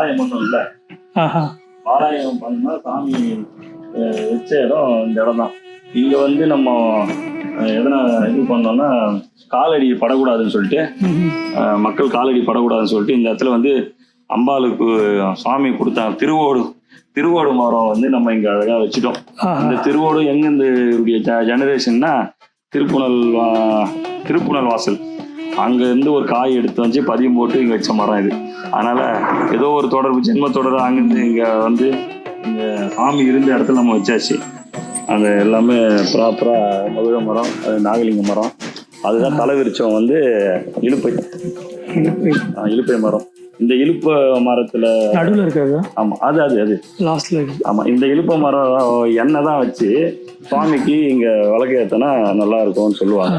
ஆலயம் மட்டும் இல்லை, ஆலயம் பண்ணா சாமி வச்ச இடம் இந்த இடம் தான். இங்க வந்து நம்ம எதனா இது பண்ணோம்னா காலடி படக்கூடாதுன்னு சொல்லிட்டு, மக்கள் காலடி படக்கூடாதுன்னு சொல்லிட்டு இந்த இடத்துல வந்து அம்பாளுக்கு சுவாமி கொடுத்தாங்க திருவோடு மரம் வந்து நம்ம இங்க அழகா வச்சுட்டோம். இந்த திருவோடு எங்க இந்த ஜெனரேஷன்னா திருப்புணல் வாசல் அங்க இருந்து ஒரு காய் எடுத்து வச்சு பதியம் போட்டு இங்க வச்ச மரம் இது. அதனால ஏதோ ஒரு தொடர்பு ஜென்ம தொடர்பு அங்கிருந்து இங்க வந்து இங்க சாமி இருந்த இடத்துல நம்ம வச்சாச்சு. அது எல்லாமே ப்ராப்பரா மதுரை மரம், நாகலிங்க மரம், அதுதான் தலைவிரிச்சம் வந்து இலுப்பை மரம். இந்த இலுப்ப மரத்துல நடுவில் இருக்காது. ஆமா, அது லாஸ்ட்ல இருக்கு. ஆமா, இந்த இலுப்ப மரம் எண்ணெய் தான் வச்சு சுவாமிக்கு இங்க விளக்கு ஏத்தனா நல்லா இருக்கும்னு சொல்லுவாங்க.